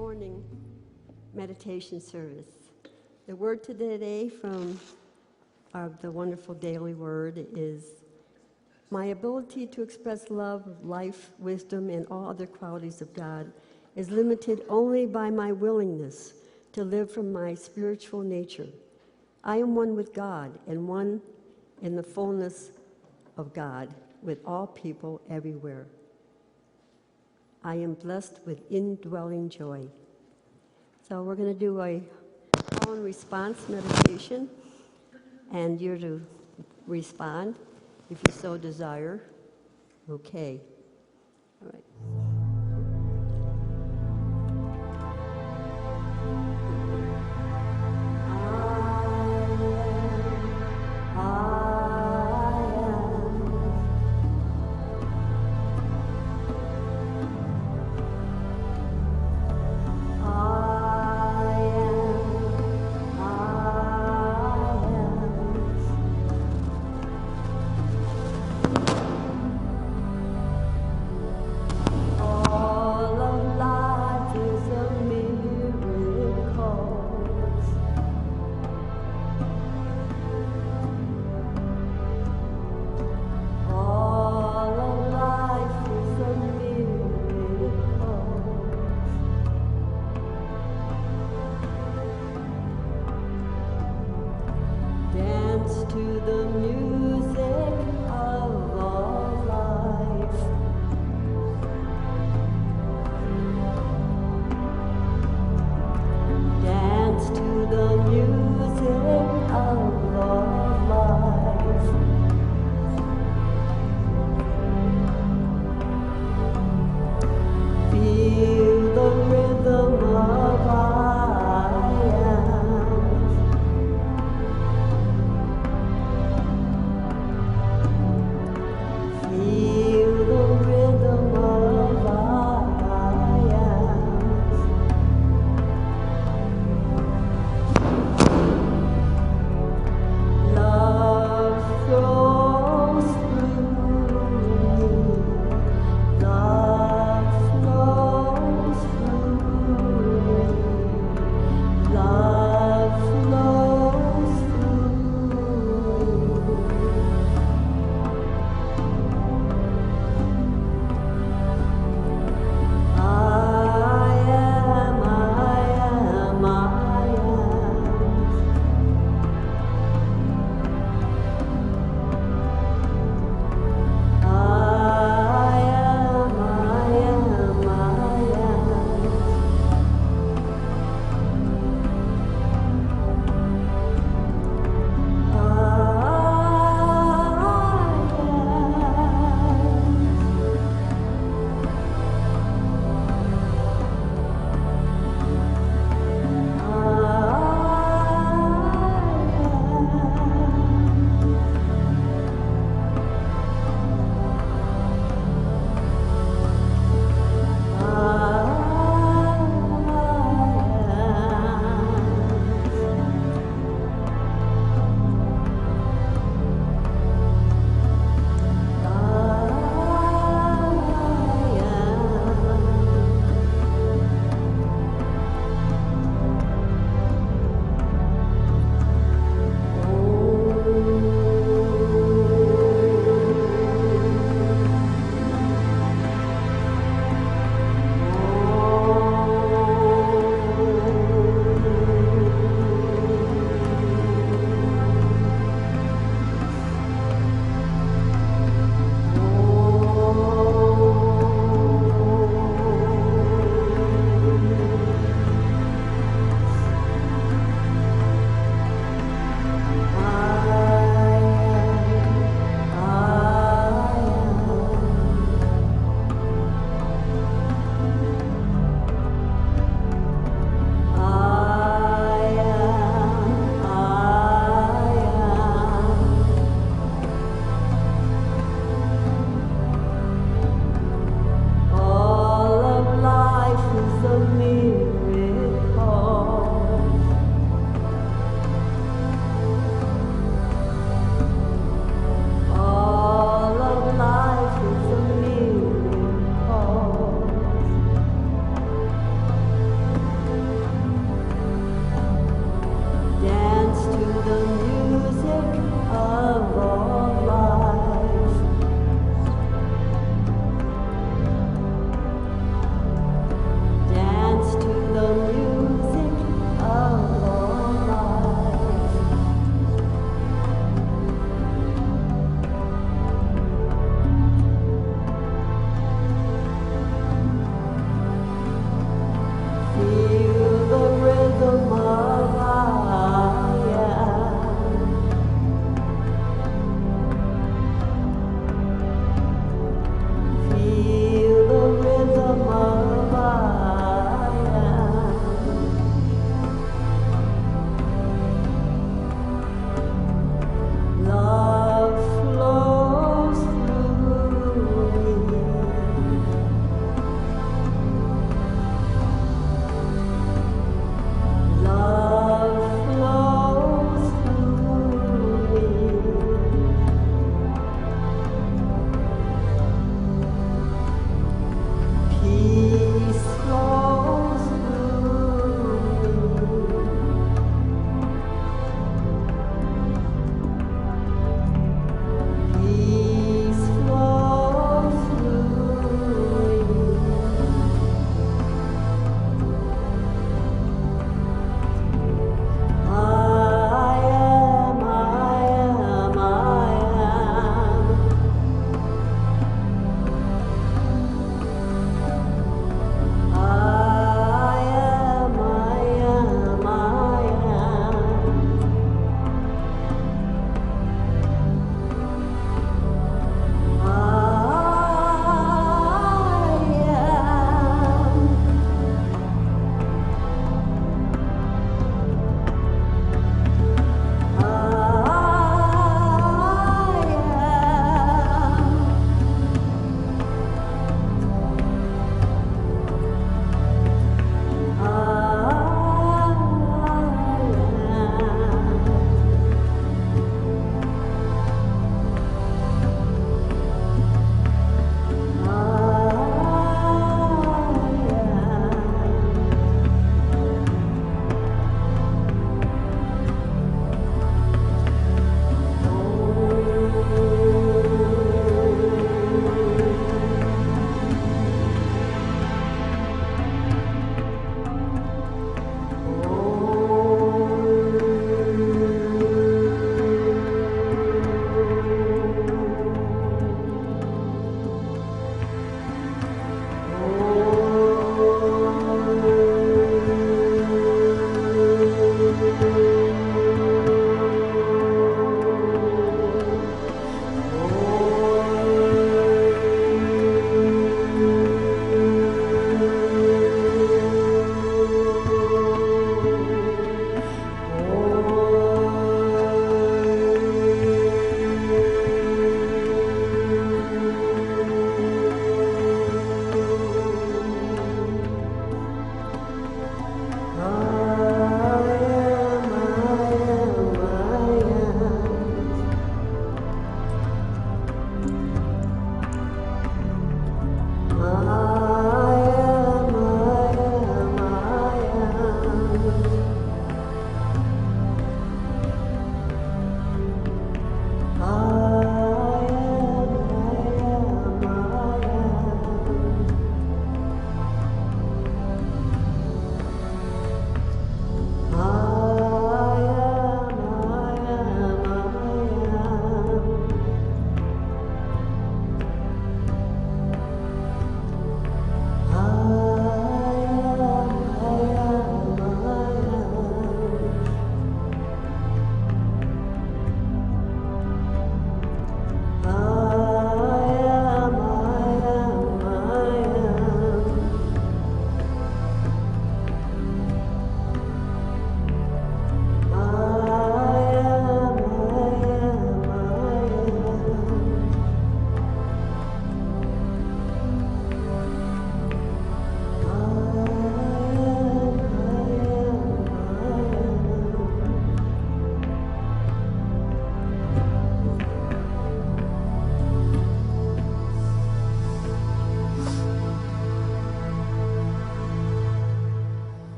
morning meditation service. The word today from the wonderful daily word is, my ability to express love, life, wisdom, and all other qualities of God is limited only by my willingness to live from my spiritual nature. I am one with God and one in the fullness of God with all people everywhere. I am blessed with indwelling joy. So we're going to do a call and response meditation, and you're to respond if you so desire. Okay. All right.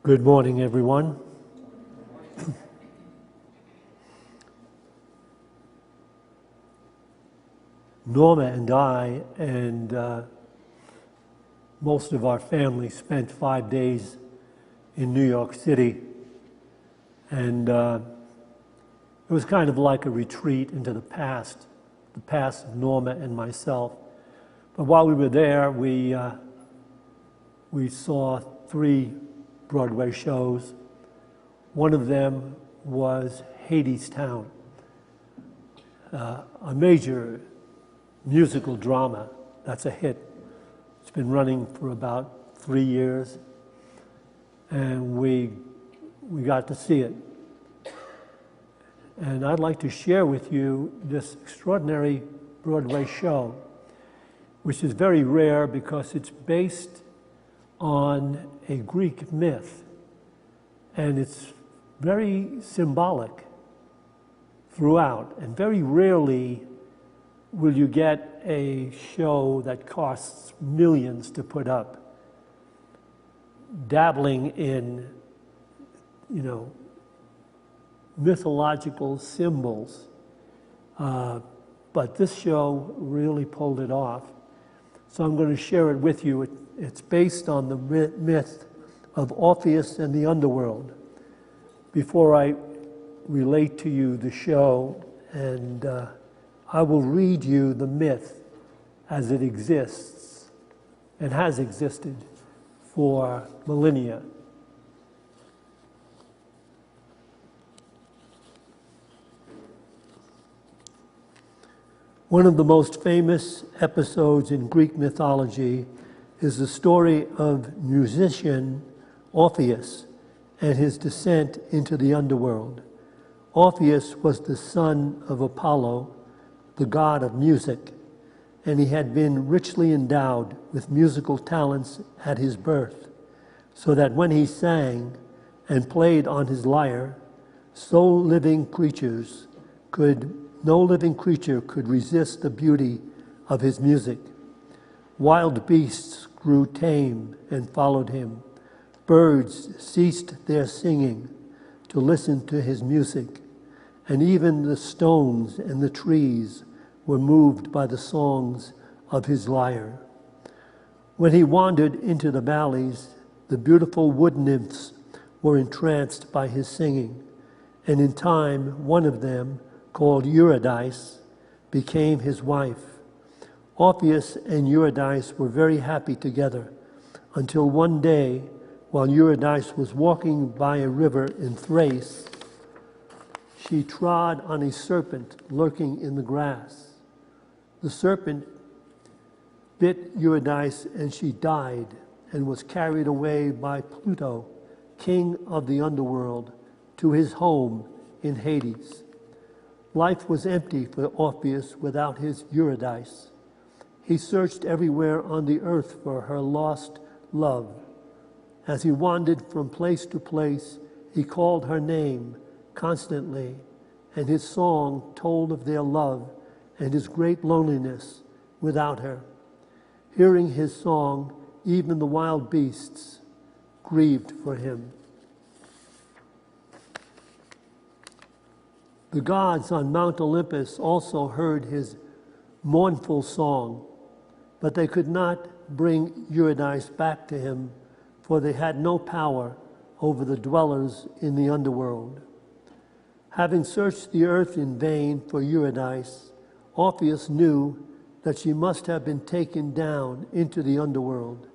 Good morning, everyone. Norma and I and most of our family spent 5 days in New York City, and it was kind of like a retreat into the past of Norma and myself. But while we were there, we saw 3 Broadway shows. One of them was Hadestown, a major musical drama that's a hit. It's been running for about 3 years, and we got to see it. And I'd like to share with you this extraordinary Broadway show, which is very rare because it's based on a Greek myth, and it's very symbolic throughout, and very rarely will you get a show that costs millions to put up, dabbling in, mythological symbols. But this show really pulled it off. So I'm going to share it with you. It's based on the myth of Orpheus and the underworld. Before I relate to you the show, and I will read you the myth as it exists and has existed for millennia. One of the most famous episodes in Greek mythology is the story of musician Orpheus and his descent into the underworld. Orpheus was the son of Apollo, the god of music, and he had been richly endowed with musical talents at his birth, so that when he sang and played on his lyre, no living creature could resist the beauty of his music. Wild beasts grew tame and followed him. Birds ceased their singing to listen to his music, and even the stones and the trees were moved by the songs of his lyre. When he wandered into the valleys, the beautiful wood nymphs were entranced by his singing, and in time one of them, called Eurydice, became his wife. Orpheus and Eurydice were very happy together until one day, while Eurydice was walking by a river in Thrace, she trod on a serpent lurking in the grass. The serpent bit Eurydice, and she died and was carried away by Pluto, king of the underworld, to his home in Hades. Life was empty for Orpheus without his Eurydice. He searched everywhere on the earth for her lost love. As he wandered from place to place, he called her name constantly, and his song told of their love and his great loneliness without her. Hearing his song, even the wild beasts grieved for him. The gods on Mount Olympus also heard his mournful song, but they could not bring Eurydice back to him, for they had no power over the dwellers in the underworld. Having searched the earth in vain for Eurydice, Orpheus knew that she must have been taken down into the underworld.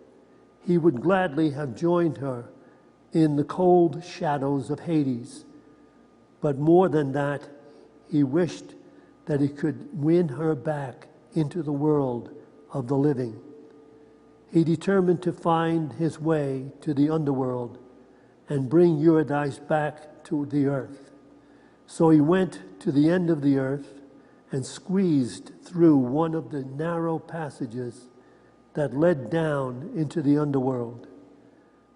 He would gladly have joined her in the cold shadows of Hades, but more than that, he wished that he could win her back into the world of the living. He determined to find his way to the underworld and bring Eurydice back to the earth. So he went to the end of the earth and squeezed through one of the narrow passages that led down into the underworld.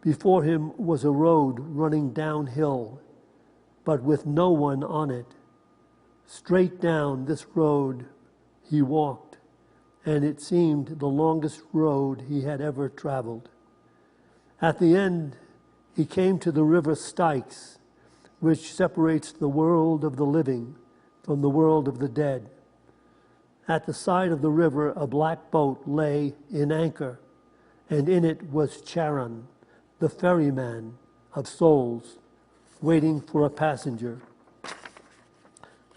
Before him was a road running downhill, but with no one on it. Straight down this road he walked, and it seemed the longest road he had ever traveled. At the end, he came to the river Styx, which separates the world of the living from the world of the dead. At the side of the river, a black boat lay in anchor, and in it was Charon, the ferryman of souls, waiting for a passenger.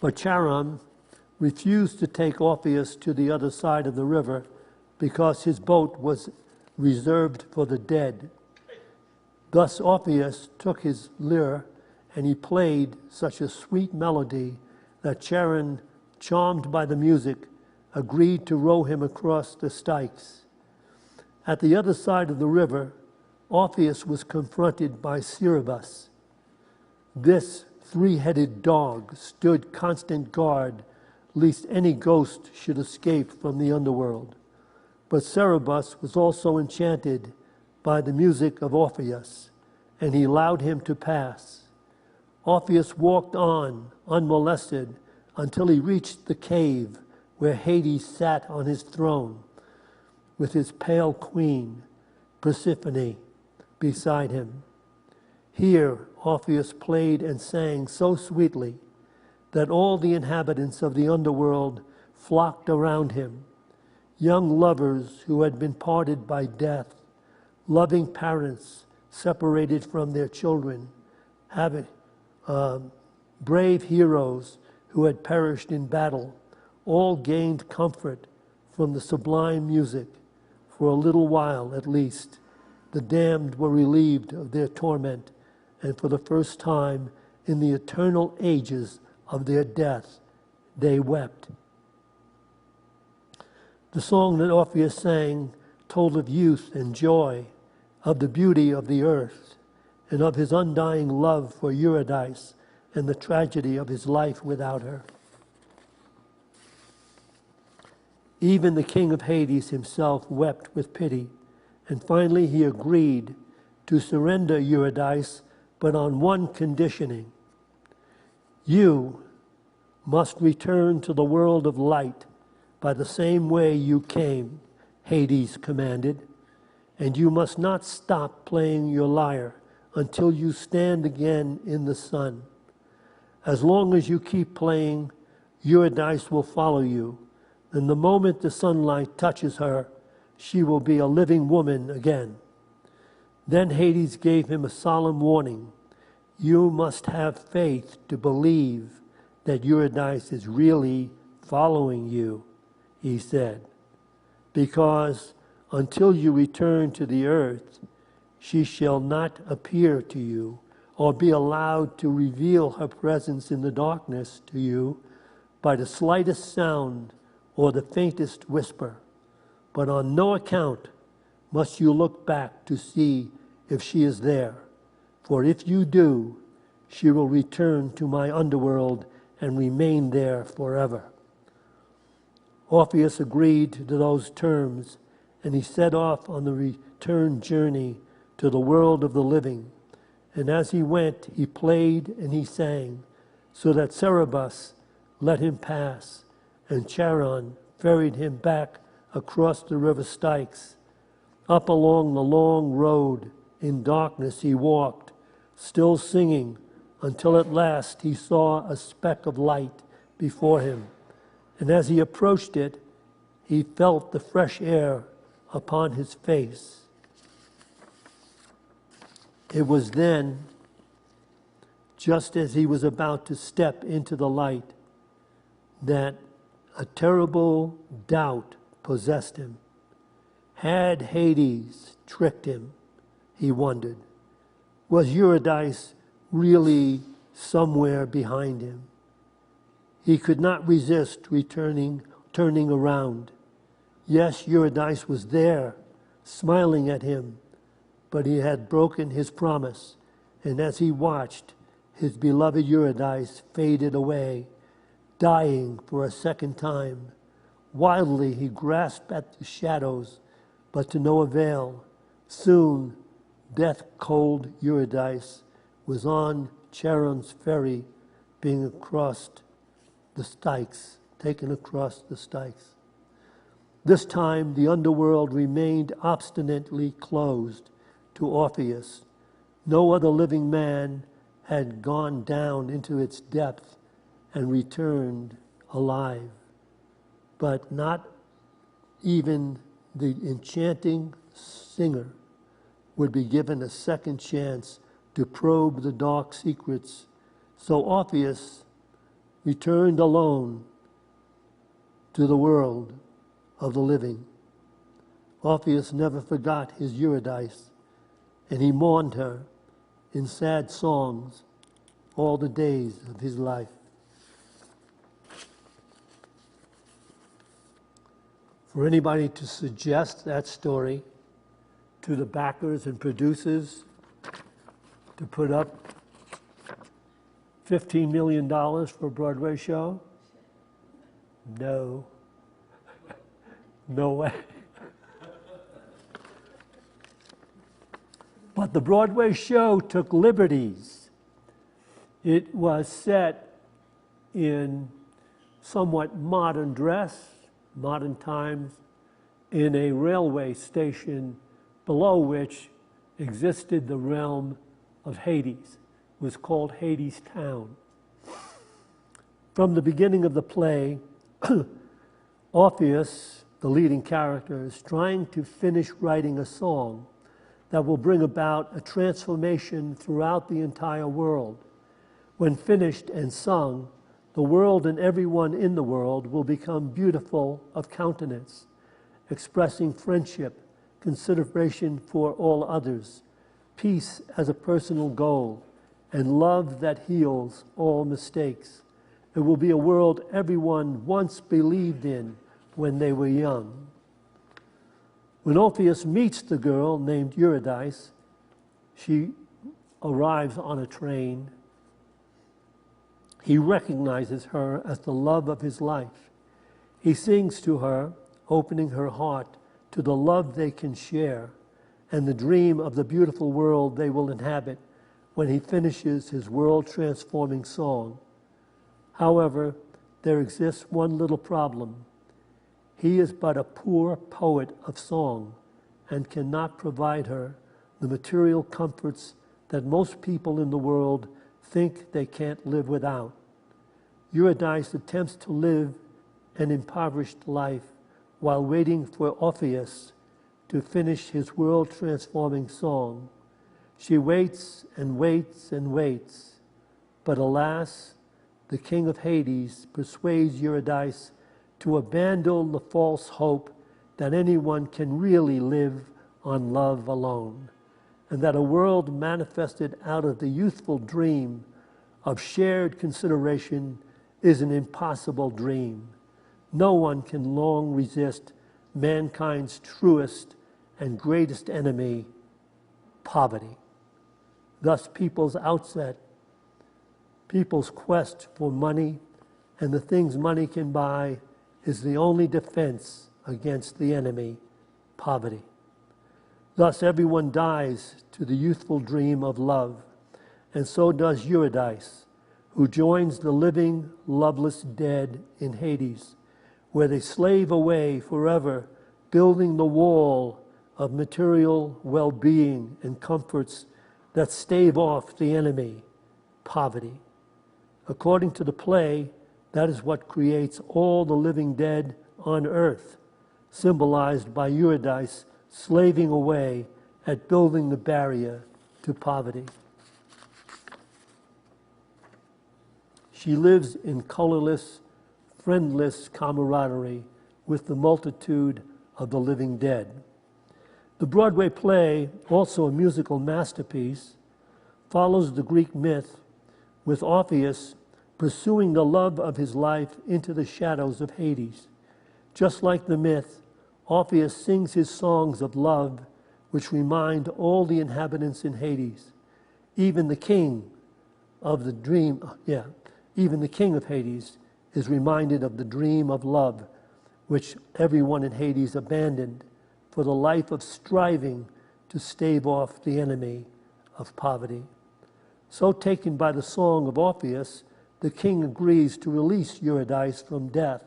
But Charon refused to take Orpheus to the other side of the river because his boat was reserved for the dead. Thus Orpheus took his lyre and he played such a sweet melody that Charon, charmed by the music, agreed to row him across the Styx. At the other side of the river, Orpheus was confronted by Cerberus. This three-headed dog stood constant guard lest any ghost should escape from the underworld. But Cerberus was also enchanted by the music of Orpheus, and he allowed him to pass. Orpheus walked on, unmolested, until he reached the cave where Hades sat on his throne, with his pale queen, Persephone, beside him. Here Orpheus played and sang so sweetly that all the inhabitants of the underworld flocked around him. Young lovers who had been parted by death, loving parents separated from their children, brave heroes who had perished in battle, all gained comfort from the sublime music. For a little while, at least, the damned were relieved of their torment, and for the first time in the eternal ages of their death, they wept. The song that Orpheus sang told of youth and joy, of the beauty of the earth, and of his undying love for Eurydice and the tragedy of his life without her. Even the king of Hades himself wept with pity, and finally he agreed to surrender Eurydice, but on one conditioning. You must return to the world of light by the same way you came, Hades commanded, and you must not stop playing your lyre until you stand again in the sun. As long as you keep playing, Eurydice will follow you, and the moment the sunlight touches her, she will be a living woman again. Then Hades gave him a solemn warning. You must have faith to believe that Eurydice is really following you, he said, because until you return to the earth, she shall not appear to you or be allowed to reveal her presence in the darkness to you by the slightest sound or the faintest whisper. But on no account must you look back to see if she is there. For if you do, she will return to my underworld and remain there forever. Orpheus agreed to those terms, and he set off on the return journey to the world of the living. And as he went, he played and he sang, so that Cerberus let him pass, and Charon ferried him back across the river Styx. Up along the long road in darkness he walked, still singing, until at last he saw a speck of light before him. And as he approached it, he felt the fresh air upon his face. It was then, just as he was about to step into the light, that a terrible doubt possessed him. Had Hades tricked him, he wondered? Was Eurydice really somewhere behind him? He could not resist turning around. Yes, Eurydice was there, smiling at him, but he had broken his promise, and as he watched, his beloved Eurydice faded away, dying for a second time. Wildly he grasped at the shadows, but to no avail. Soon, death-cold Eurydice was on Charon's ferry, being across the Styx, taken across the Styx. This time, the underworld remained obstinately closed to Orpheus. No other living man had gone down into its depth and returned alive. But not even the enchanting singer would be given a second chance to probe the dark secrets. So Orpheus returned alone to the world of the living. Orpheus never forgot his Eurydice, and he mourned her in sad songs all the days of his life. For anybody to suggest that story to the backers and producers to put up $15 million for a Broadway show? No. No way. But the Broadway show took liberties. It was set in somewhat modern dress, modern times, in a railway station below which existed the realm of Hades. It was called Hadestown. From the beginning of the play, Orpheus, the leading character, is trying to finish writing a song that will bring about a transformation throughout the entire world. When finished and sung, the world and everyone in the world will become beautiful of countenance, expressing friendship, consideration for all others, peace as a personal goal, and love that heals all mistakes. It will be a world everyone once believed in when they were young. When Orpheus meets the girl named Eurydice, she arrives on a train. He recognizes her as the love of his life. He sings to her, opening her heart to the love they can share and the dream of the beautiful world they will inhabit when he finishes his world-transforming song. However, there exists one little problem. He is but a poor poet of song and cannot provide her the material comforts that most people in the world think they can't live without. Eurydice attempts to live an impoverished life while waiting for Orpheus to finish his world-transforming song. She waits and waits and waits, but alas, the king of Hades persuades Eurydice to abandon the false hope that anyone can really live on love alone, and that a world manifested out of the youthful dream of shared consideration is an impossible dream. No one can long resist mankind's truest and greatest enemy, poverty. Thus, people's quest for money and the things money can buy is the only defense against the enemy, poverty. Thus, everyone dies to the youthful dream of love, and so does Eurydice, who joins the living, loveless dead in Hades, where they slave away forever, building the wall of material well-being and comforts that stave off the enemy, poverty. According to the play, that is what creates all the living dead on earth, symbolized by Eurydice slaving away at building the barrier to poverty. She lives in colorless, friendless camaraderie with the multitude of the living dead. The Broadway play, also a musical masterpiece, follows the Greek myth with Orpheus pursuing the love of his life into the shadows of Hades. Just like the myth, Orpheus sings his songs of love, which remind all the inhabitants in Hades, even the king of the dream, even the king of Hades is reminded of the dream of love, which everyone in Hades abandoned for the life of striving to stave off the enemy of poverty. So taken by the song of Orpheus, the king agrees to release Eurydice from death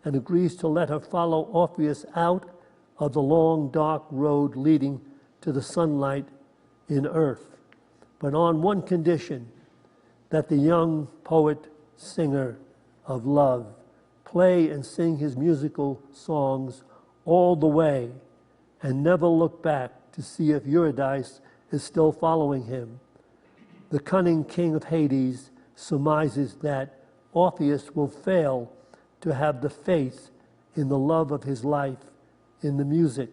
and agrees to let her follow Orpheus out of the long, dark road leading to the sunlight in earth. but on one condition, that the young poet-singer of love play and sing his musical songs all the way and never look back to see if Eurydice is still following him. The cunning king of Hades surmises that Orpheus will fail to have the faith in the love of his life, in the music,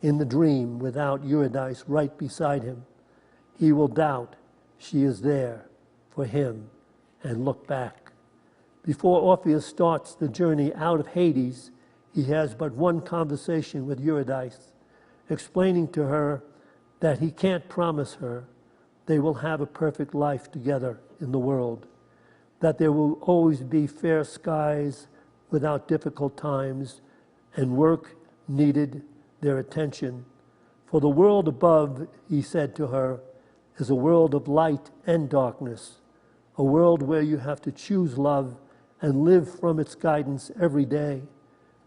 in the dream, without Eurydice right beside him. He will doubt she is there for him and look back. Before Orpheus starts the journey out of Hades, he has but one conversation with Eurydice, explaining to her that he can't promise her they will have a perfect life together in the world, that there will always be fair skies without difficult times, and work needed their attention. For the world above, he said to her, is a world of light and darkness, a world where you have to choose love and live from its guidance every day,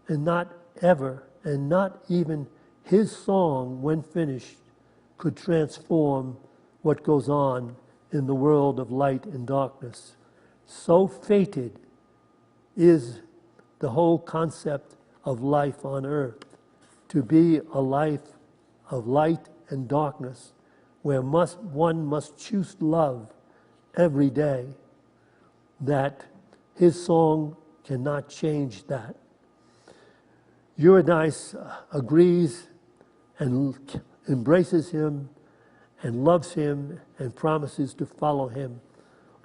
and not ever, and not even his song, when finished, could transform what goes on in the world of light and darkness. So fated is the whole concept of life on earth, to be a life of light and darkness, where one must choose love every day, that his song cannot change that. Eurydice agrees and embraces him and loves him and promises to follow him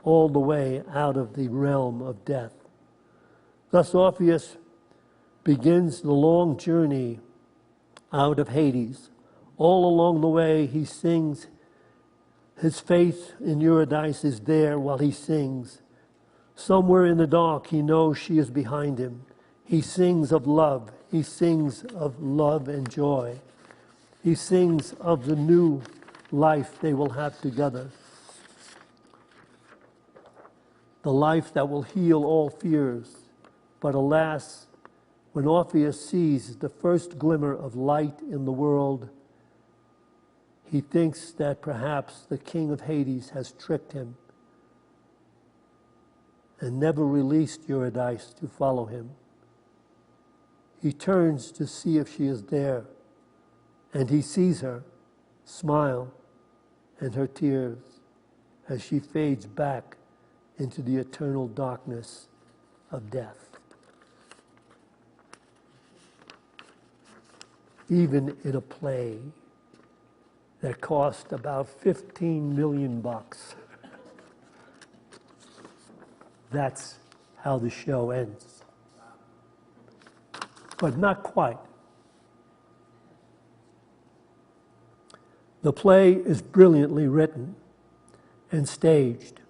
all the way out of the realm of death. Thus Orpheus begins the long journey out of Hades. All along the way he sings. His faith in Eurydice is there while he sings. Somewhere in the dark he knows she is behind him. He sings of love. He sings of love and joy. He sings of the new life they will have together. The life that will heal all fears. But alas, when Orpheus sees the first glimmer of light in the world, he thinks that perhaps the king of Hades has tricked him and never released Eurydice to follow him. He turns to see if she is there, and he sees her smile and her tears as she fades back into the eternal darkness of death. Even in a play that cost about $15 million, that's how the show ends. But not quite. The play is brilliantly written and staged.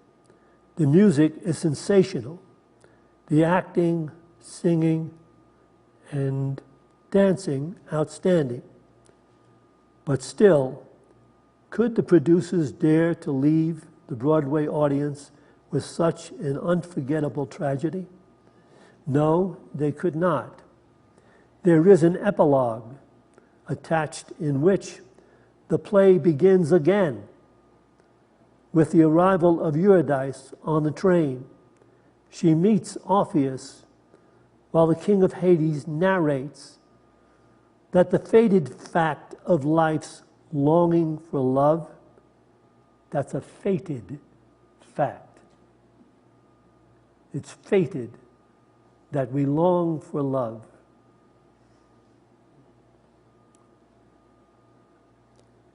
The music is sensational. The acting, singing, and dancing outstanding. But still, could the producers dare to leave the Broadway audience with such an unforgettable tragedy? No, they could not. There is an epilogue attached in which the play begins again with the arrival of Eurydice on the train. She meets Orpheus while the king of Hades narrates that the fated fact of life's longing for love, that's a fated fact. It's fated that we long for love.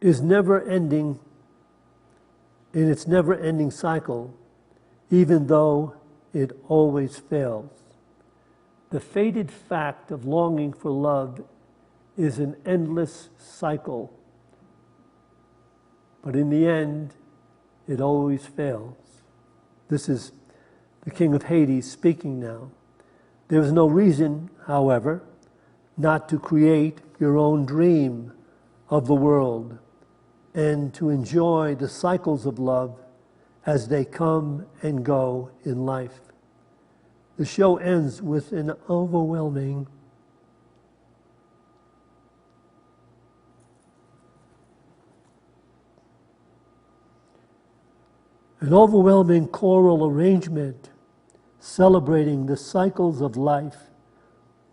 Is never ending in its never-ending cycle, even though it always fails. The fated fact of longing for love is an endless cycle, but in the end, it always fails. This is the king of Hades speaking now. There is no reason, however, not to create your own dream of the world and to enjoy the cycles of love as they come and go in life. The show ends with an overwhelming An overwhelming choral arrangement celebrating the cycles of life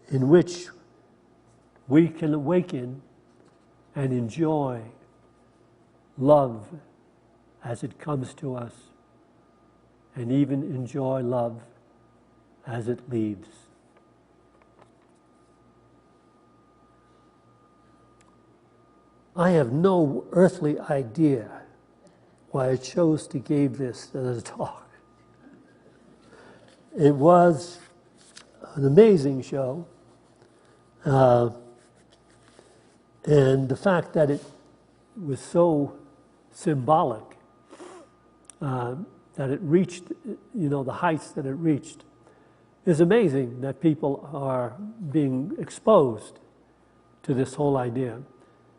in which we can awaken and enjoy love as it comes to us, and even enjoy love as it leaves. I have no earthly idea why I chose to give this as a talk. It was an amazing show. And the fact that it was so symbolic, that it reached, the heights that it reached, is amazing that people are being exposed to this whole idea.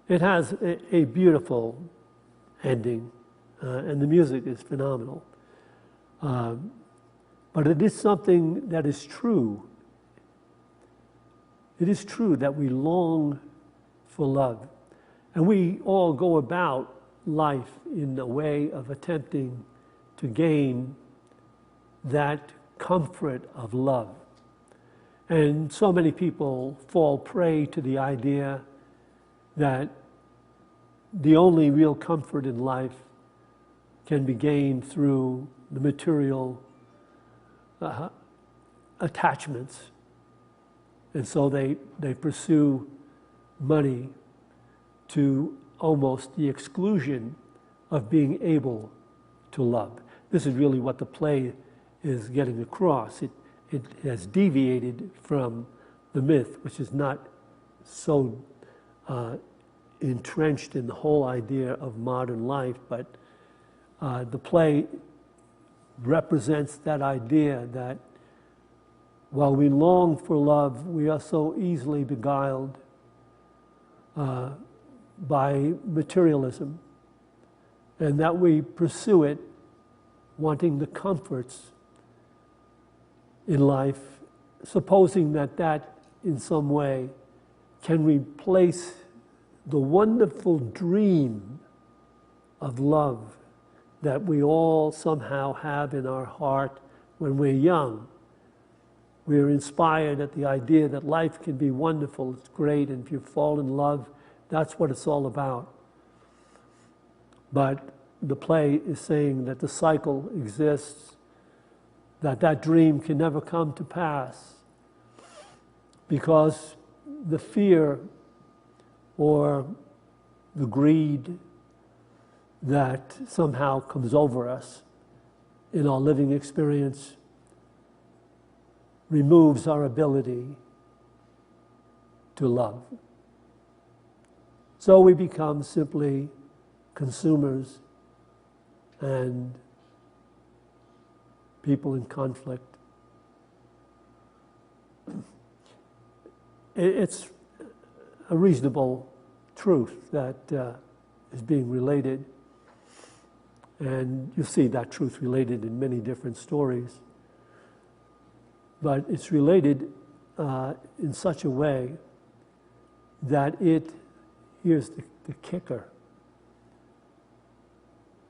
It has a beautiful ending, and the music is phenomenal. But it is something that is true. It is true that we long for love. And we all go about life in a way of attempting to gain that comfort of love. And so many people fall prey to the idea that the only real comfort in life can be gained through the material attachments. And so they pursue money to almost the exclusion of being able to love. This is really what the play is getting across. It has deviated from the myth, which is not so entrenched in the whole idea of modern life, but the play represents that idea that while we long for love, we are so easily beguiled by materialism, and that we pursue it wanting the comforts in life, supposing that that in some way can replace the wonderful dream of love that we all somehow have in our heart when we're young. We're inspired at the idea that life can be wonderful, it's great, and if you fall in love, that's what it's all about. But the play is saying that the cycle exists, that that dream can never come to pass, because the fear or the greed that somehow comes over us in our living experience removes our ability to love. So we become simply consumers and people in conflict. It's a reasonable truth that is being related, and you see that truth related in many different stories. But it's related in such a way that here's the kicker.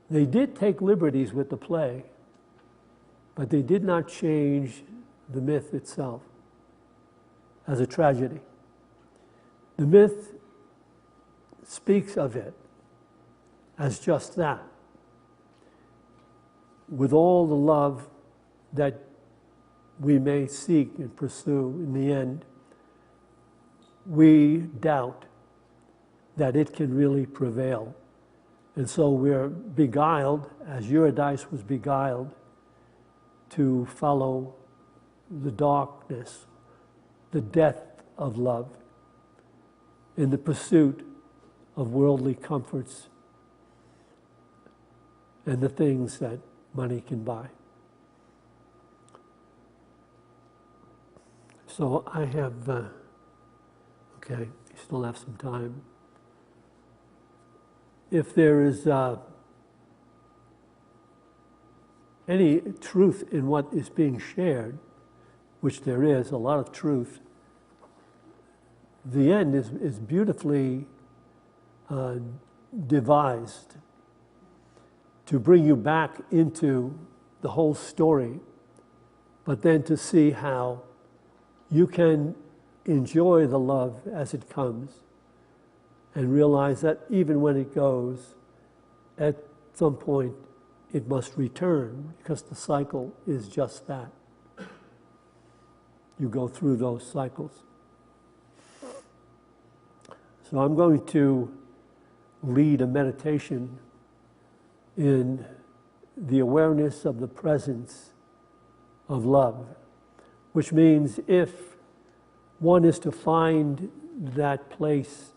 They did take liberties with the play, but they did not change the myth itself as a tragedy. The myth speaks of it as just that, with all the love that we may seek and pursue. In the end, we doubt that it can really prevail. And so we're beguiled, as Eurydice was beguiled, to follow the darkness, the death of love, in the pursuit of worldly comforts and the things that money can buy. So I have, okay, we still have some time. If there is any truth in what is being shared, which there is a lot of truth, the end is beautifully devised. to bring you back into the whole story, but then to see how you can enjoy the love as it comes and realize that even when it goes, at some point it must return, because the cycle is just that. You go through those cycles. So I'm going to lead a meditation in the awareness of the presence of love, which means if one is to find that place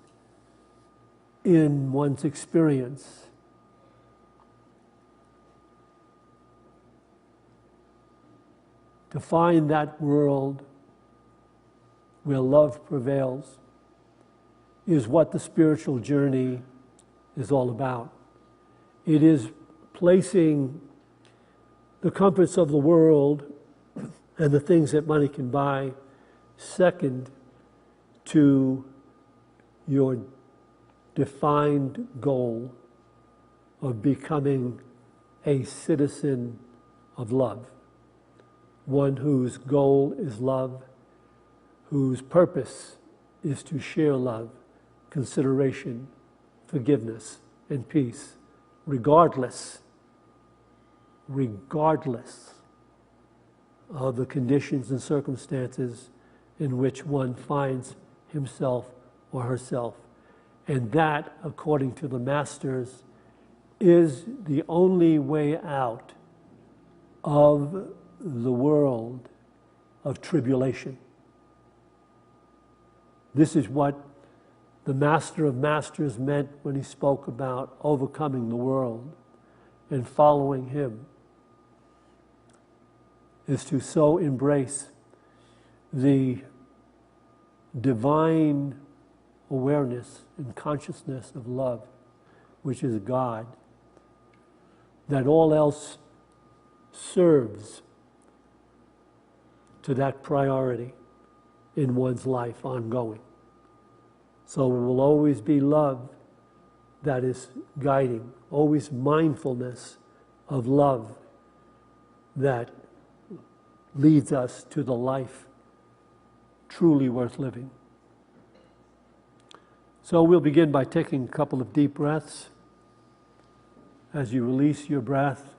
in one's experience, to find that world where love prevails, is what the spiritual journey is all about. It is placing the comforts of the world and the things that money can buy second to your defined goal of becoming a citizen of love. One whose goal is love, whose purpose is to share love, consideration, forgiveness, and peace, regardless of the conditions and circumstances in which one finds himself or herself. And that, according to the masters, is the only way out of the world of tribulation. This is what the Master of Masters meant when he spoke about overcoming the world and following him, is to so embrace the divine awareness and consciousness of love, which is God, that all else serves to that priority in one's life ongoing. So it will always be love that is guiding, always mindfulness of love that leads us to the life truly worth living. So we'll begin by taking a couple of deep breaths. As you release your breath,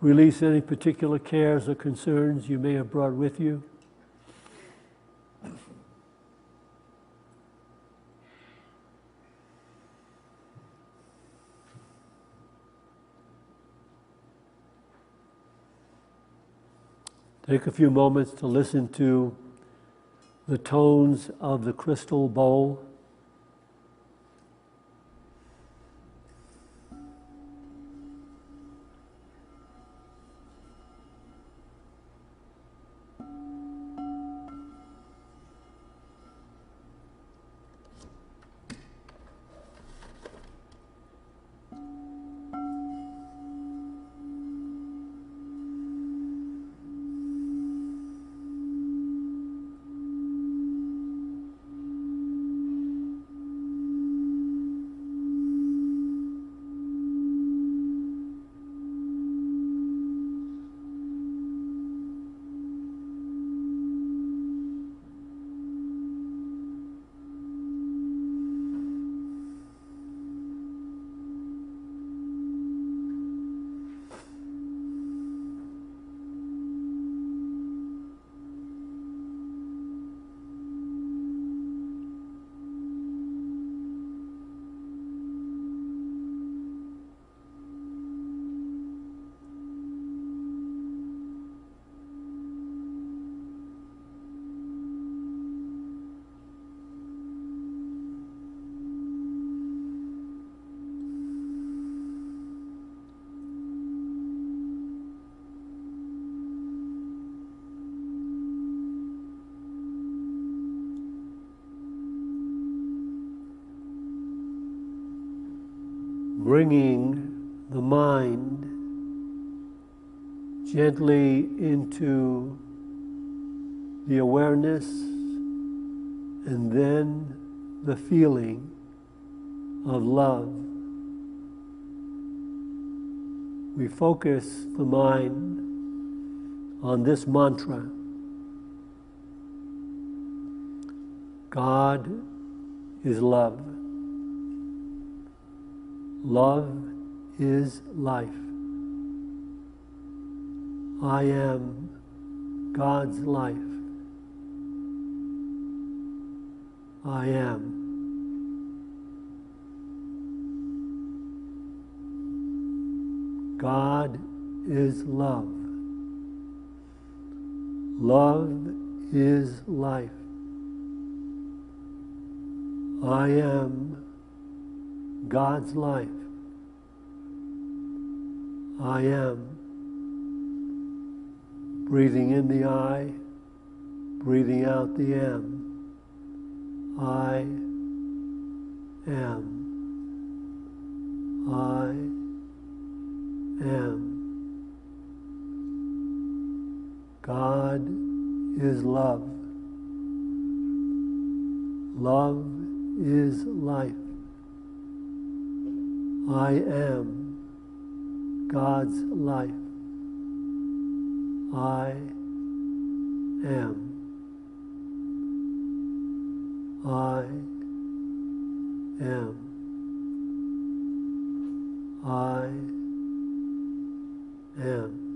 release any particular cares or concerns you may have brought with you. Take a few moments to listen to the tones of the crystal bowl. Bringing the mind gently into the awareness and then the feeling of love we focus the mind on this mantra. God is love. Love is life. I am God's life. I am. God is love. Love is life. I am God's life. I am. Breathing in the I, breathing out the M. I am. I am. God is love. Love is life. I am God's life. I am. I am. I am.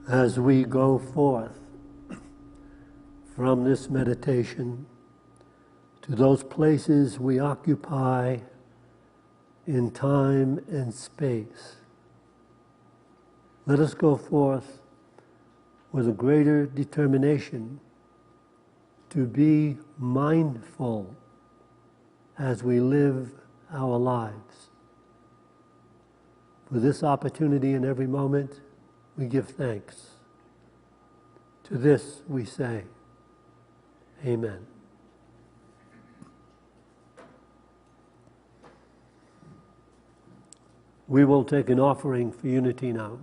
as we go forth from this meditation to those places we occupy in time and space. Let us go forth with a greater determination to be mindful as we live our lives. For this opportunity in every moment, we give thanks. To this we say, Amen. We will take an offering for unity now.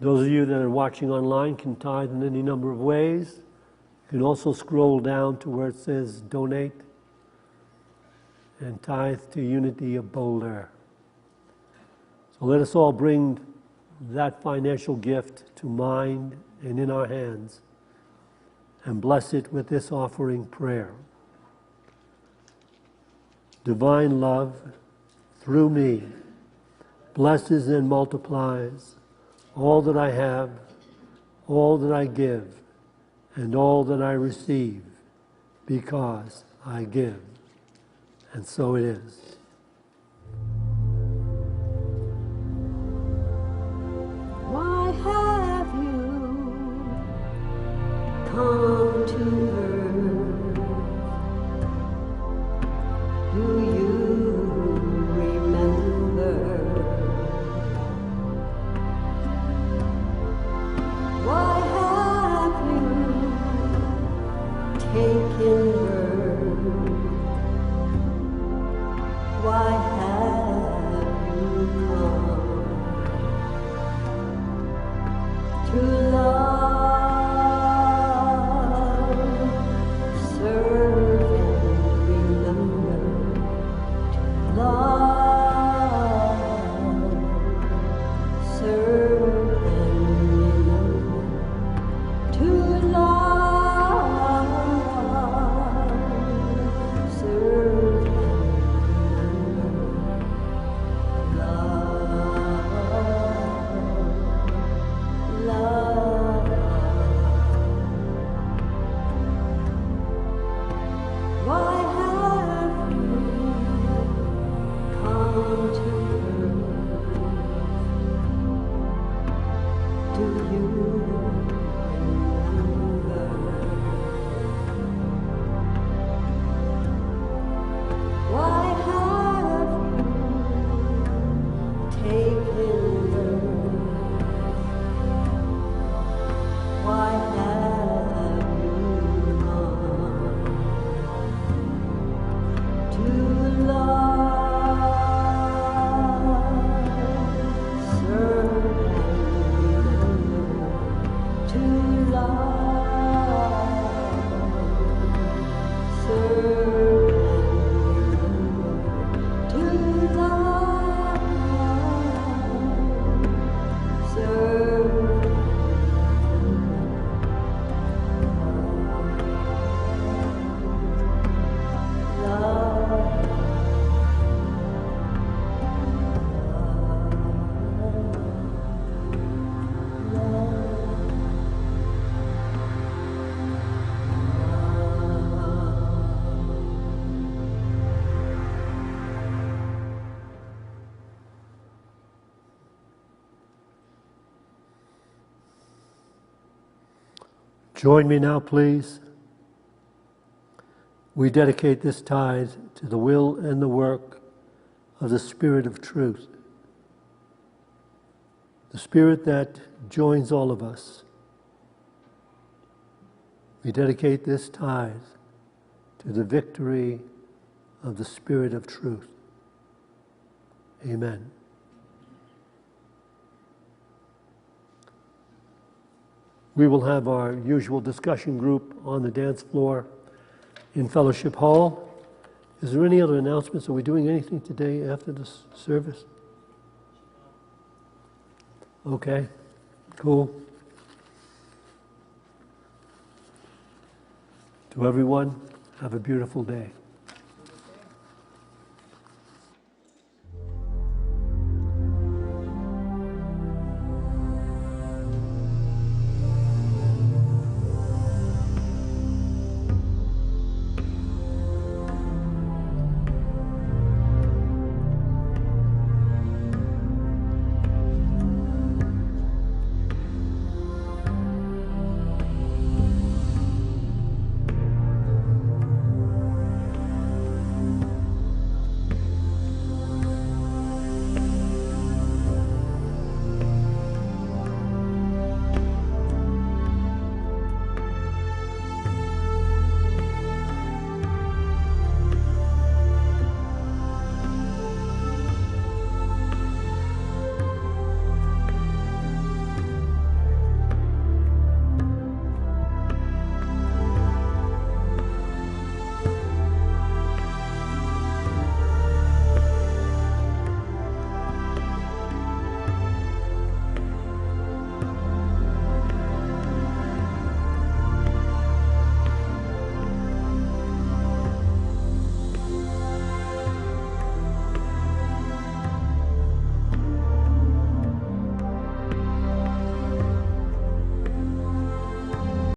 Those of you that are watching online can tithe in any number of ways. You can also scroll down to where it says donate and tithe to Unity of Boulder. So let us all bring that financial gift to mind and in our hands and bless it with this offering prayer. Divine love, through me, blesses and multiplies all that I have, all that I give, and all that I receive, because I give. And so it is. Why have you come to earth? Do you remember? Why have you taken birth? Why have you come to love, serve and remember? To love, serve and remember. To love, serve and remember. Love, love. Why have you come to earth? Do you remember? Why have you taken birth? Why have you come to love, serve and remember? To love, serve and remember. To love, serve. Join me now, please. We dedicate this tithe to the will and the work of the Spirit of Truth, the Spirit that joins all of us. We dedicate this tithe to the victory of the Spirit of Truth. Amen. We will have our usual discussion group on the dance floor in Fellowship Hall. Is there any other announcements? Are we doing anything today after this service? Okay. Cool. To everyone, have a beautiful day.